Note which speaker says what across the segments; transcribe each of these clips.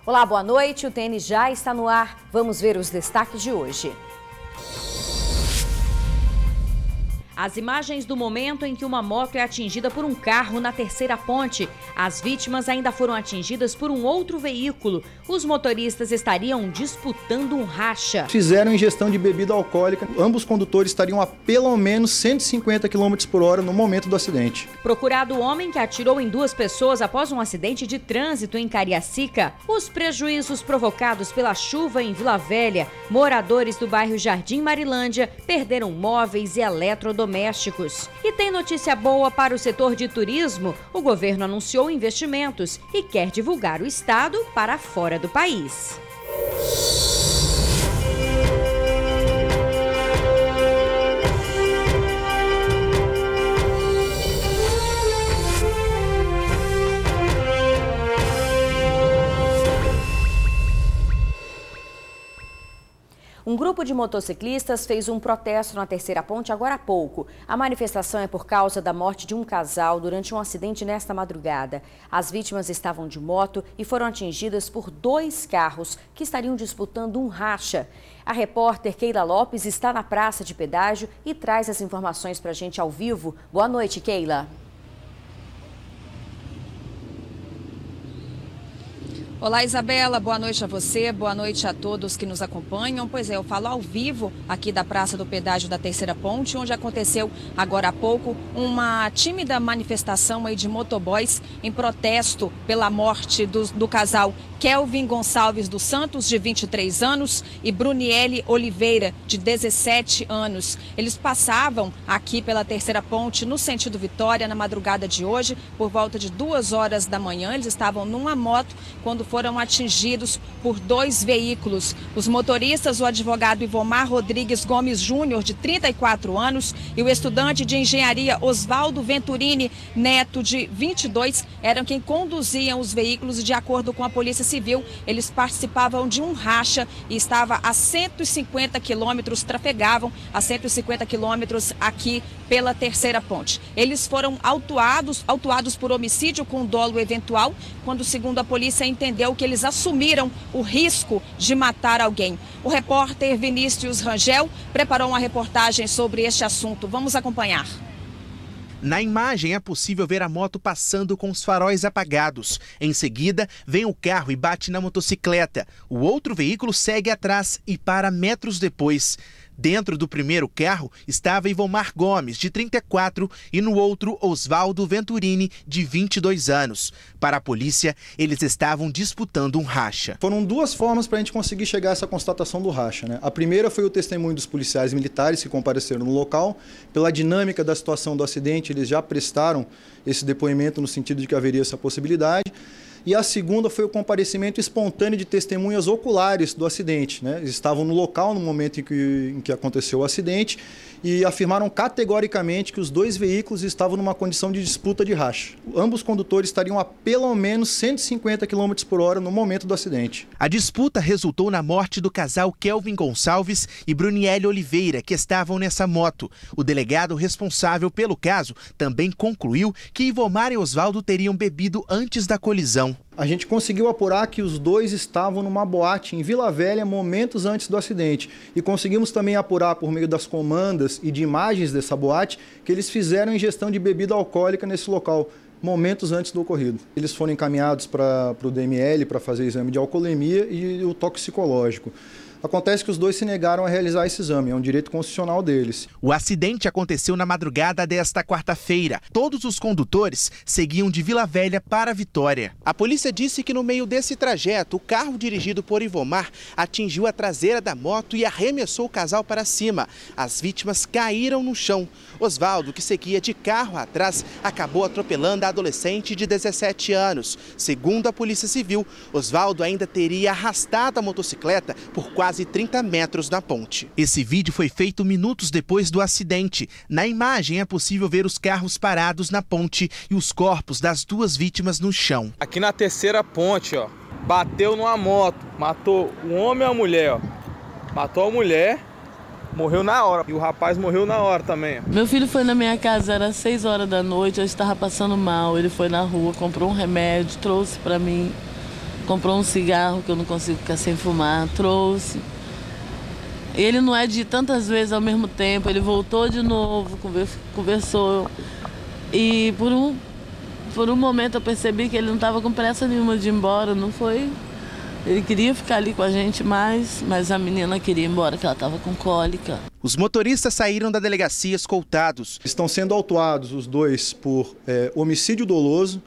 Speaker 1: Olá, boa noite. O TN já está no ar. Vamos ver os destaques de hoje. As imagens do momento em que uma moto é atingida por um carro na Terceira Ponte. As vítimas ainda foram atingidas por um outro veículo. Os motoristas estariam disputando um racha.
Speaker 2: Fizeram ingestão de bebida alcoólica. Ambos condutores estariam a pelo menos 150 km por hora no momento do acidente.
Speaker 1: Procurado o homem que atirou em 2 pessoas após um acidente de trânsito em Cariacica. Os prejuízos provocados pela chuva em Vila Velha. Moradores do bairro Jardim Marilândia perderam móveis e eletrodomésticos. E tem notícia boa para o setor de turismo. O governo anunciou investimentos e quer divulgar o estado para fora do país. Um grupo de motociclistas fez um protesto na Terceira Ponte agora há pouco. A manifestação é por causa da morte de um casal durante um acidente nesta madrugada. As vítimas estavam de moto e foram atingidas por 2 carros que estariam disputando um racha. A repórter Keila Lopes está na praça de pedágio e traz as informações para a gente ao vivo. Boa noite, Keila.
Speaker 3: Olá, Isabela, boa noite a você, boa noite a todos que nos acompanham. Pois é, eu falo ao vivo aqui da Praça do Pedágio da Terceira Ponte, onde aconteceu agora há pouco uma tímida manifestação aí de motoboys em protesto pela morte do casal Kelvin Gonçalves dos Santos, de 23 anos, e Bruniele Oliveira, de 17 anos. Eles passavam aqui pela Terceira Ponte no sentido Vitória na madrugada de hoje, por volta de 2 horas da manhã. Eles estavam numa moto quando foram atingidos por 2 veículos. Os motoristas, o advogado Ivomar Rodrigues Gomes Júnior, de 34 anos, e o estudante de engenharia Osvaldo Venturini Neto, de 22, eram quem conduziam os veículos. E de acordo com a Polícia Civil, eles participavam de um racha e estava a 150 quilômetros, trafegavam a 150 quilômetros aqui pela Terceira Ponte. Eles foram autuados por homicídio com dolo eventual, quando, segundo a polícia, entendeu que eles assumiram o risco de matar alguém. O repórter Vinícius Rangel preparou uma reportagem sobre este assunto. Vamos acompanhar.
Speaker 4: Na imagem é possível ver a moto passando com os faróis apagados. Em seguida, vem o carro e bate na motocicleta. O outro veículo segue atrás e para metros depois. Dentro do primeiro carro estava Ivomar Gomes, de 34, e no outro Osvaldo Venturini, de 22 anos. Para a polícia, eles estavam disputando um racha.
Speaker 2: Foram 2 formas para a gente conseguir chegar a essa constatação do racha, né? A primeira foi o testemunho dos policiais militares que compareceram no local. Pela dinâmica da situação do acidente, eles já prestaram esse depoimento no sentido de que haveria essa possibilidade. E a segunda foi o comparecimento espontâneo de testemunhas oculares do acidente, né? Eles estavam no local no momento em que aconteceu o acidente e afirmaram categoricamente que os 2 veículos estavam numa condição de disputa de racha. Ambos condutores estariam a pelo menos 150 km por hora no momento do acidente.
Speaker 4: A disputa resultou na morte do casal Kelvin Gonçalves e Bruniele Oliveira, que estavam nessa moto. O delegado responsável pelo caso também concluiu que Ivomar e Osvaldo teriam bebido antes da colisão.
Speaker 2: A gente conseguiu apurar que os 2 estavam numa boate em Vila Velha momentos antes do acidente. E conseguimos também apurar, por meio das comandas e de imagens dessa boate, que eles fizeram ingestão de bebida alcoólica nesse local momentos antes do ocorrido. Eles foram encaminhados para o DML para fazer exame de alcoolemia e o toxicológico. Acontece que os 2 se negaram a realizar esse exame, é um direito constitucional deles.
Speaker 4: O acidente aconteceu na madrugada desta quarta-feira. Todos os condutores seguiam de Vila Velha para Vitória. A polícia disse que no meio desse trajeto, o carro dirigido por Ivomar atingiu a traseira da moto e arremessou o casal para cima. As vítimas caíram no chão. Osvaldo, que seguia de carro atrás, acabou atropelando a adolescente de 17 anos. Segundo a Polícia Civil, Osvaldo ainda teria arrastado a motocicleta por quase 30 metros na ponte. Esse vídeo foi feito minutos depois do acidente. Na imagem é possível ver os carros parados na ponte e os corpos das 2 vítimas no chão.
Speaker 5: Aqui na Terceira Ponte, ó, bateu numa moto, matou um homem e uma mulher, ó. Matou a mulher, morreu na hora. E o rapaz morreu na hora também.
Speaker 6: Meu filho foi na minha casa, era 6 horas da noite, eu estava passando mal. Ele foi na rua, comprou um remédio, trouxe para mim. comprou um cigarro que eu não consigo ficar sem fumar, trouxe. Ele não é de ir tantas vezes ao mesmo tempo, ele voltou de novo, conversou. E por um momento eu percebi que ele não estava com pressa nenhuma de ir embora, não foi? Ele queria ficar ali com a gente mais, mas a menina queria ir embora, que ela estava com cólica.
Speaker 4: Os motoristas saíram da delegacia escoltados.
Speaker 2: Estão sendo autuados os dois por homicídio doloso,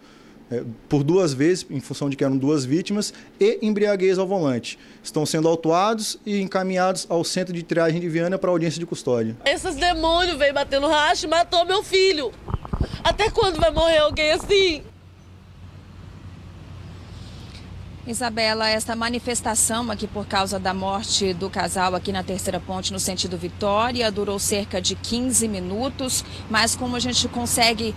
Speaker 2: por 2 vezes, em função de que eram 2 vítimas, e embriaguez ao volante. Estão sendo autuados e encaminhados ao centro de triagem de Viana para audiência de custódia.
Speaker 6: Esses demônios veio bater no racho e matou meu filho. Até quando vai morrer alguém assim?
Speaker 3: Isabela, esta manifestação aqui por causa da morte do casal aqui na Terceira Ponte no sentido Vitória durou cerca de 15 minutos, mas como a gente consegue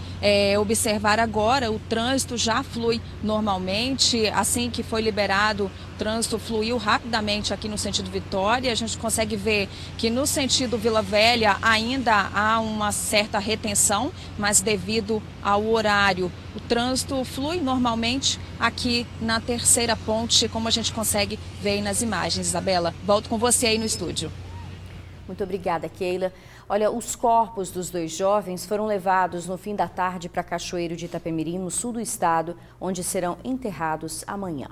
Speaker 3: observar agora, o trânsito já flui normalmente. Assim que foi liberado, o trânsito fluiu rapidamente aqui no sentido Vitória. A gente consegue ver que no sentido Vila Velha ainda há uma certa retenção, mas devido ao horário, o trânsito flui normalmente aqui na Terceira Ponte, como a gente consegue ver aí nas imagens. Isabela, volto com você aí no estúdio.
Speaker 1: Muito obrigada, Keila. Olha, os corpos dos 2 jovens foram levados no fim da tarde para Cachoeiro de Itapemirim, no sul do estado, onde serão enterrados amanhã.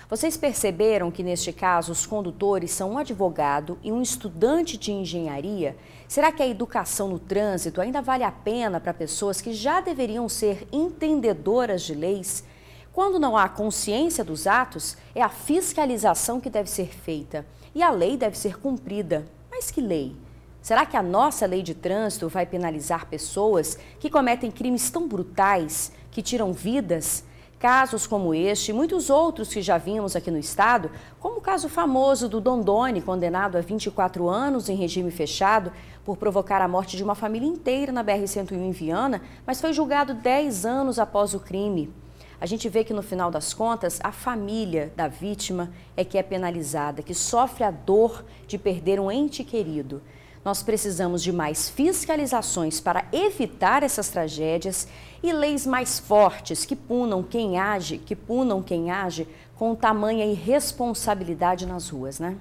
Speaker 1: Vocês perceberam que, neste caso, os condutores são um advogado e um estudante de engenharia? Será que a educação no trânsito ainda vale a pena para pessoas que já deveriam ser entendedoras de leis? Quando não há consciência dos atos, é a fiscalização que deve ser feita e a lei deve ser cumprida. Mas que lei? Será que a nossa lei de trânsito vai penalizar pessoas que cometem crimes tão brutais, que tiram vidas? Casos como este e muitos outros que já vimos aqui no estado, como o caso famoso do Dondoni, condenado a 24 anos em regime fechado por provocar a morte de uma família inteira na BR-101 em Viana, mas foi julgado 10 anos após o crime. A gente vê que no final das contas, a família da vítima é que é penalizada, que sofre a dor de perder um ente querido. Nós precisamos de mais fiscalizações para evitar essas tragédias e leis mais fortes que punam quem age com tamanha irresponsabilidade nas ruas, né?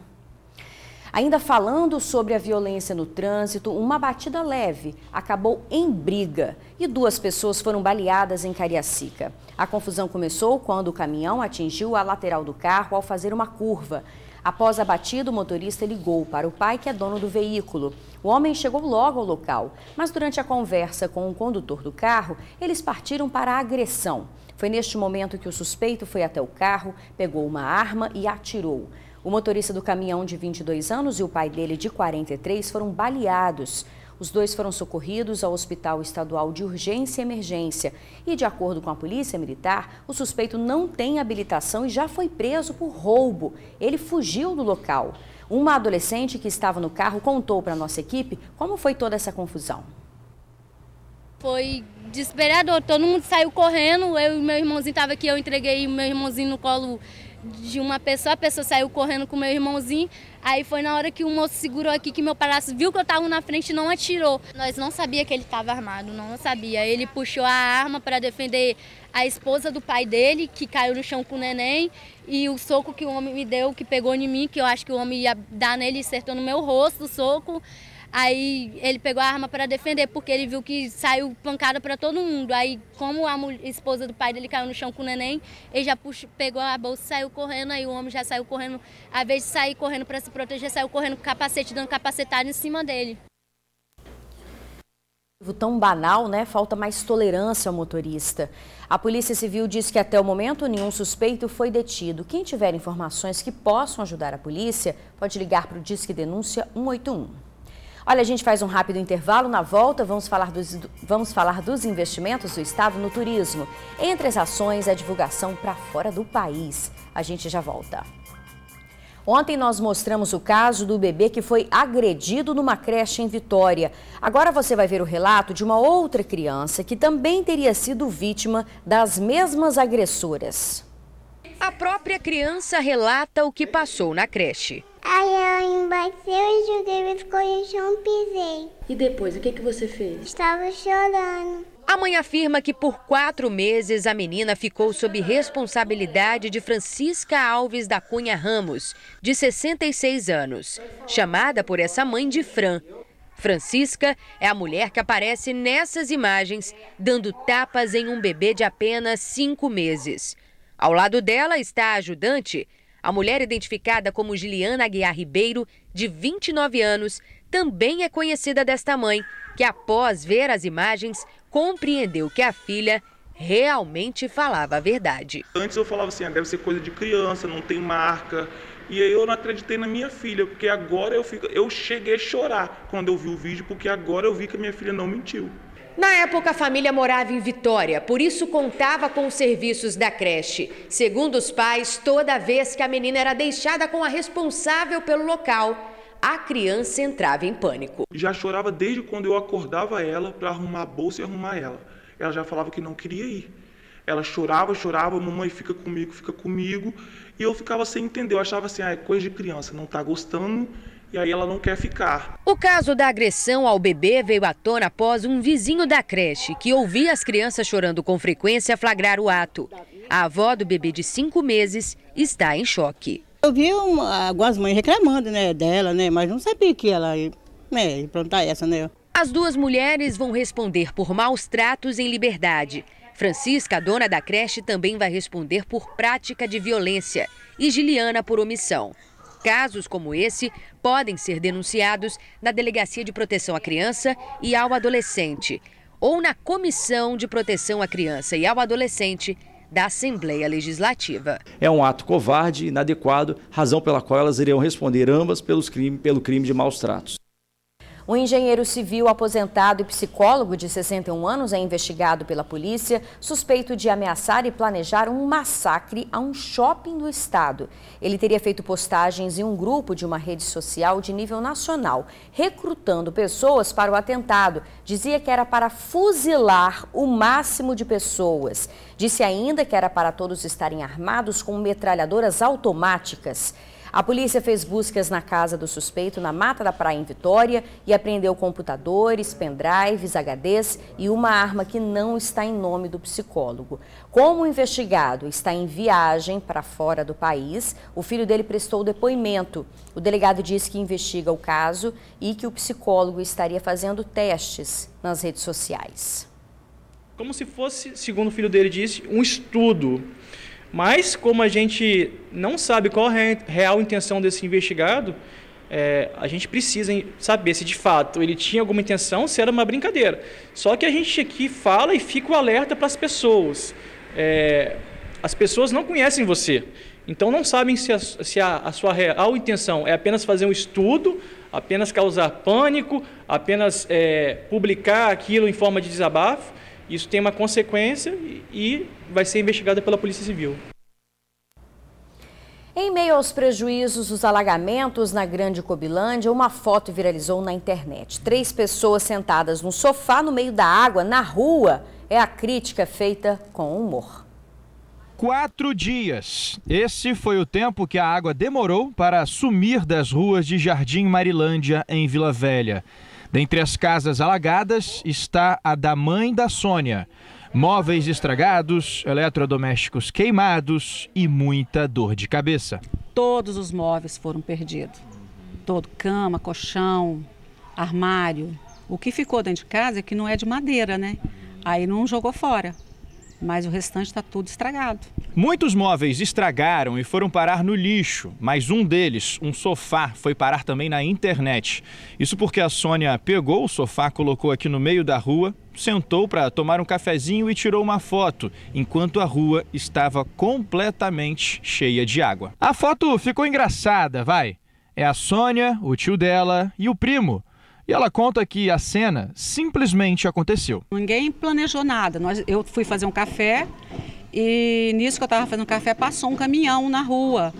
Speaker 1: Ainda falando sobre a violência no trânsito, uma batida leve acabou em briga e 2 pessoas foram baleadas em Cariacica. A confusão começou quando o caminhão atingiu a lateral do carro ao fazer uma curva. Após a batida, o motorista ligou para o pai, que é dono do veículo. O homem chegou logo ao local, mas durante a conversa com o condutor do carro, eles partiram para a agressão. Foi neste momento que o suspeito foi até o carro, pegou uma arma e atirou. O motorista do caminhão, de 22 anos, e o pai dele, de 43, foram baleados. Os 2 foram socorridos ao Hospital Estadual de Urgência e Emergência. E, de acordo com a Polícia Militar, o suspeito não tem habilitação e já foi preso por roubo. Ele fugiu do local. Uma adolescente que estava no carro contou para a nossa equipe como foi toda essa confusão.
Speaker 7: Foi desesperador, todo mundo saiu correndo, eu e meu irmãozinho estavam aqui, eu entreguei meu irmãozinho no colo de uma pessoa, a pessoa saiu correndo com meu irmãozinho, aí foi na hora que o moço segurou aqui, que meu padrasto viu que eu estava na frente e não atirou. Nós não sabia que ele estava armado, não sabia. Ele puxou a arma para defender a esposa do pai dele, que caiu no chão com o neném, e o soco que o homem me deu, que pegou em mim, que eu acho que o homem ia dar nele e acertou no meu rosto o soco. Aí ele pegou a arma para defender, porque ele viu que saiu pancada para todo mundo. Aí, como a esposa do pai dele caiu no chão com o neném, ele já pegou a bolsa e saiu correndo. Aí o homem já saiu correndo, ao invés de sair correndo para se proteger, saiu correndo com capacete, dando capacetada em cima dele.
Speaker 1: Tão banal, né? Falta mais tolerância ao motorista. A Polícia Civil diz que até o momento nenhum suspeito foi detido. Quem tiver informações que possam ajudar a polícia, pode ligar para o Disque Denúncia 181. Olha, a gente faz um rápido intervalo. Na volta, vamos falar dos investimentos do Estado no turismo. Entre as ações, a divulgação para fora do país. A gente já volta. Ontem nós mostramos o caso do bebê que foi agredido numa creche em Vitória. Agora você vai ver o relato de uma outra criança que também teria sido vítima das mesmas agressoras.
Speaker 8: A própria criança relata o que passou na creche.
Speaker 9: Aí ela me bateu e joguei o biscoito no chão e pisei.
Speaker 10: E depois, o que você fez?
Speaker 9: Estava chorando.
Speaker 8: A mãe afirma que por 4 meses a menina ficou sob responsabilidade de Francisca Alves da Cunha Ramos, de 66 anos, chamada por essa mãe de Fran. Francisca é a mulher que aparece nessas imagens, dando tapas em um bebê de apenas 5 meses. Ao lado dela está a ajudante, a mulher identificada como Giliana Aguiar Ribeiro, de 29 anos, também é conhecida desta mãe, que após ver as imagens, compreendeu que a filha realmente falava a verdade.
Speaker 9: Antes eu falava assim, deve ser coisa de criança, não tem marca. E aí eu não acreditei na minha filha, porque agora eu cheguei a chorar quando eu vi o vídeo, porque agora eu vi que a minha filha não mentiu.
Speaker 8: Na época, a família morava em Vitória, por isso contava com os serviços da creche. Segundo os pais, toda vez que a menina era deixada com a responsável pelo local, a criança entrava em pânico.
Speaker 9: Já chorava desde quando eu acordava ela para arrumar a bolsa e arrumar ela. Ela já falava que não queria ir. Ela chorava, mamãe fica comigo. E eu ficava sem entender, eu achava assim, é coisa de criança, não tá gostando. E aí ela não quer ficar.
Speaker 8: O caso da agressão ao bebê veio à tona após um vizinho da creche, que ouvia as crianças chorando com frequência, flagrar o ato. A avó do bebê de 5 meses está em choque.
Speaker 10: Eu vi algumas mães reclamando, dela, mas não sabia que ela ia plantar essa,
Speaker 8: As 2 mulheres vão responder por maus tratos em liberdade. Francisca, a dona da creche, também vai responder por prática de violência e Giliana por omissão. Casos como esse podem ser denunciados na Delegacia de Proteção à Criança e ao Adolescente ou na Comissão de Proteção à Criança e ao Adolescente da Assembleia Legislativa.
Speaker 11: É um ato covarde e inadequado, razão pela qual elas iriam responder ambas pelo crime de maus tratos.
Speaker 1: Um engenheiro civil aposentado e psicólogo de 61 anos é investigado pela polícia, suspeito de ameaçar e planejar um massacre a um shopping do estado. Ele teria feito postagens em um grupo de uma rede social de nível nacional, recrutando pessoas para o atentado. Dizia que era para fuzilar o máximo de pessoas. Disse ainda que era para todos estarem armados com metralhadoras automáticas. A polícia fez buscas na casa do suspeito na Mata da Praia, em Vitória, e apreendeu computadores, pendrives, HDs e uma arma que não está em nome do psicólogo. Como o investigado está em viagem para fora do país, o filho dele prestou depoimento. O delegado disse que investiga o caso e que o psicólogo estaria fazendo testes nas redes sociais.
Speaker 12: Como se fosse, segundo o filho dele disse, um estudo. Mas, como a gente não sabe qual é a real intenção desse investigado, a gente precisa saber se de fato ele tinha alguma intenção, se era uma brincadeira. Só que a gente aqui fala e fica o alerta para as pessoas. As pessoas não conhecem você, então não sabem se a sua real intenção é apenas fazer um estudo, apenas causar pânico, apenas publicar aquilo em forma de desabafo. Isso tem uma consequência e vai ser investigada pela Polícia Civil.
Speaker 1: Em meio aos prejuízos dos alagamentos na Grande Cobilândia, uma foto viralizou na internet. 3 pessoas sentadas num sofá no meio da água, na rua. É a crítica feita com humor.
Speaker 13: 4 dias. Esse foi o tempo que a água demorou para sumir das ruas de Jardim Marilândia, em Vila Velha. Dentre as casas alagadas está a da mãe da Sônia. Móveis estragados, eletrodomésticos queimados e muita dor de cabeça.
Speaker 14: Todos os móveis foram perdidos. Todo, cama, colchão, armário. O que ficou dentro de casa é que não é de madeira, né? Aí não jogou fora. Mas o restante está tudo estragado.
Speaker 13: Muitos móveis estragaram e foram parar no lixo, mas um deles, um sofá, foi parar também na internet. Isso porque a Sônia pegou o sofá, colocou aqui no meio da rua, sentou para tomar um cafezinho e tirou uma foto, enquanto a rua estava completamente cheia de água. A foto ficou engraçada, vai. É a Sônia, o tio dela e o primo. E ela conta que a cena simplesmente aconteceu.
Speaker 14: Ninguém planejou nada. Eu fui fazer um café e nisso que eu estava fazendo café passou um caminhão na rua.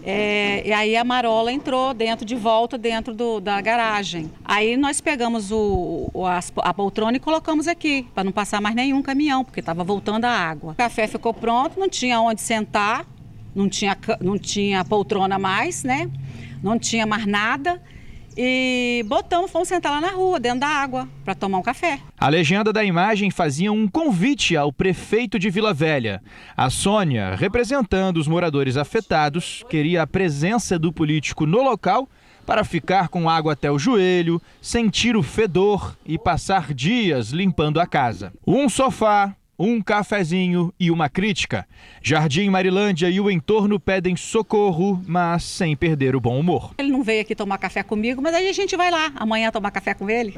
Speaker 14: E aí a marola entrou de volta dentro da garagem. Aí nós pegamos a poltrona e colocamos aqui, para não passar mais nenhum caminhão, porque estava voltando a água. O café ficou pronto, não tinha onde sentar, não tinha poltrona mais, né? Não tinha mais nada. e fomos sentar lá na rua, dentro da água, para tomar um café.
Speaker 13: A legenda da imagem fazia um convite ao prefeito de Vila Velha. A Sônia, representando os moradores afetados, queria a presença do político no local para ficar com água até o joelho, sentir o fedor e passar dias limpando a casa. Um sofá, um cafezinho e uma crítica. Jardim Marilândia e o entorno pedem socorro, mas sem perder o bom humor.
Speaker 14: Ele não veio aqui tomar café comigo, mas aí a gente vai lá amanhã tomar café com ele.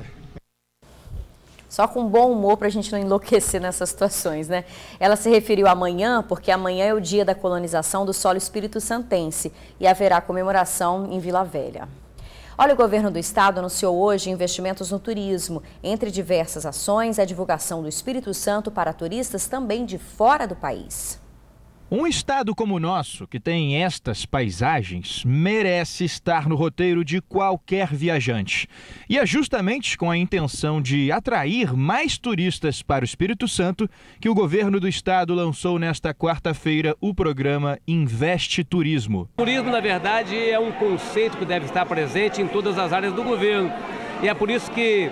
Speaker 1: Só com bom humor para a gente não enlouquecer nessas situações, né? Ela se referiu amanhã porque amanhã é o dia da colonização do solo espírito-santense e haverá comemoração em Vila Velha. Olha, o governo do estado anunciou hoje investimentos no turismo. Entre diversas ações, a divulgação do Espírito Santo para turistas também de fora do país.
Speaker 13: Um estado como o nosso, que tem estas paisagens, merece estar no roteiro de qualquer viajante. E é justamente com a intenção de atrair mais turistas para o Espírito Santo que o governo do estado lançou nesta quarta-feira o programa Investe Turismo.
Speaker 15: Turismo, na verdade, é um conceito que deve estar presente em todas as áreas do governo. E é por isso que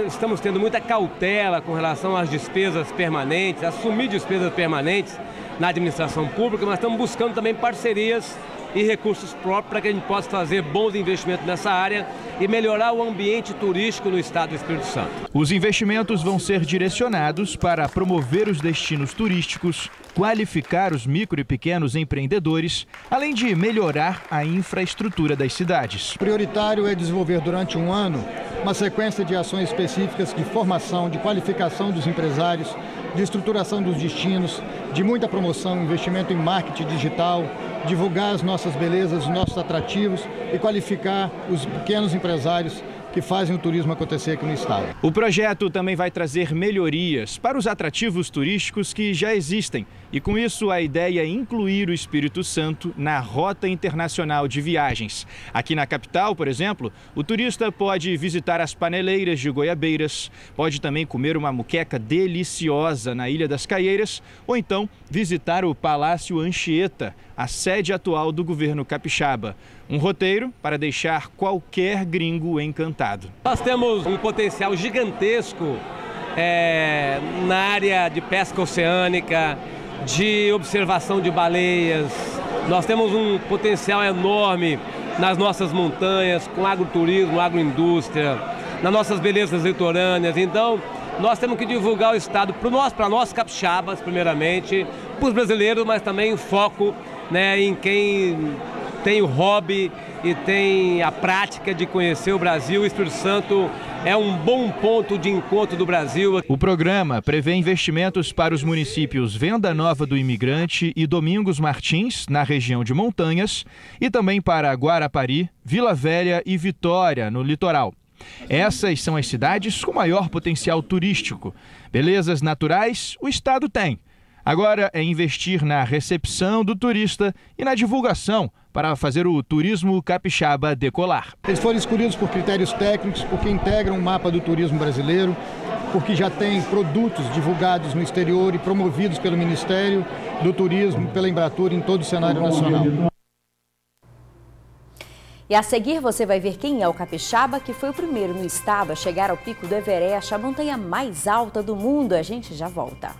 Speaker 15: estamos tendo muita cautela com relação às despesas permanentes, assumir despesas permanentes na administração pública, mas estamos buscando também parcerias e recursos próprios para que a gente possa fazer bons investimentos nessa área e melhorar o ambiente turístico no estado do Espírito Santo.
Speaker 13: Os investimentos vão ser direcionados para promover os destinos turísticos, qualificar os micro e pequenos empreendedores, além de melhorar a infraestrutura das cidades.
Speaker 16: Prioritário é desenvolver durante um ano uma sequência de ações específicas de formação, de qualificação dos empresários, de estruturação dos destinos, de muita promoção, investimento em marketing digital, divulgar as nossas belezas, os nossos atrativos e qualificar os pequenos empresários que fazem o turismo acontecer aqui no estado.
Speaker 13: O projeto também vai trazer melhorias para os atrativos turísticos que já existem. E com isso a ideia é incluir o Espírito Santo na Rota Internacional de Viagens. Aqui na capital, por exemplo, o turista pode visitar as paneleiras de Goiabeiras, pode também comer uma moqueca deliciosa na Ilha das Caieiras, ou então visitar o Palácio Anchieta, a sede atual do governo capixaba. Um roteiro para deixar qualquer gringo encantado.
Speaker 15: Nós temos um potencial gigantesco na área de pesca oceânica, de observação de baleias. Nós temos um potencial enorme nas nossas montanhas, com agroturismo, agroindústria, nas nossas belezas litorâneas. Então, nós temos que divulgar o estado para nós capixabas, primeiramente, para os brasileiros, mas também foco em quem tem o hobby e tem a prática de conhecer o Brasil. O Espírito Santo é um bom ponto de encontro do Brasil.
Speaker 13: O programa prevê investimentos para os municípios Venda Nova do Imigrante e Domingos Martins, na região de Montanhas, e também para Guarapari, Vila Velha e Vitória, no litoral. Essas são as cidades com maior potencial turístico. Belezas naturais, o estado tem. Agora é investir na recepção do turista e na divulgação para fazer o turismo capixaba decolar.
Speaker 16: Eles foram escolhidos por critérios técnicos, porque integram um mapa do turismo brasileiro, porque já tem produtos divulgados no exterior e promovidos pelo Ministério do Turismo, pela Embratur em todo o cenário nacional.
Speaker 1: E a seguir você vai ver quem é o capixaba que foi o primeiro no estado a chegar ao pico do Everest, a montanha mais alta do mundo. A gente já volta.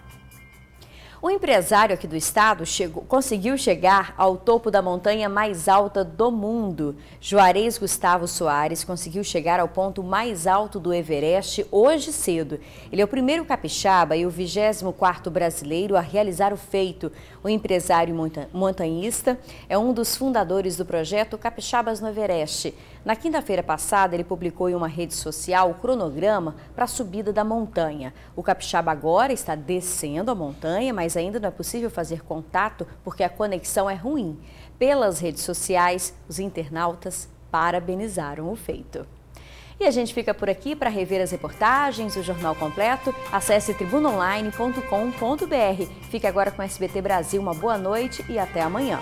Speaker 1: O empresário aqui do estado conseguiu chegar ao topo da montanha mais alta do mundo. Juarez Gustavo Soares conseguiu chegar ao ponto mais alto do Everest hoje cedo. Ele é o primeiro capixaba e o 24º brasileiro a realizar o feito. O empresário montanhista é um dos fundadores do projeto Capixabas no Everest. Na quinta-feira passada, ele publicou em uma rede social o cronograma para a subida da montanha. O capixaba agora está descendo a montanha, mas ainda não é possível fazer contato porque a conexão é ruim. Pelas redes sociais, os internautas parabenizaram o feito. E a gente fica por aqui. Para rever as reportagens, o jornal completo, acesse tribunaonline.com.br. Fique agora com o SBT Brasil. Uma boa noite e até amanhã.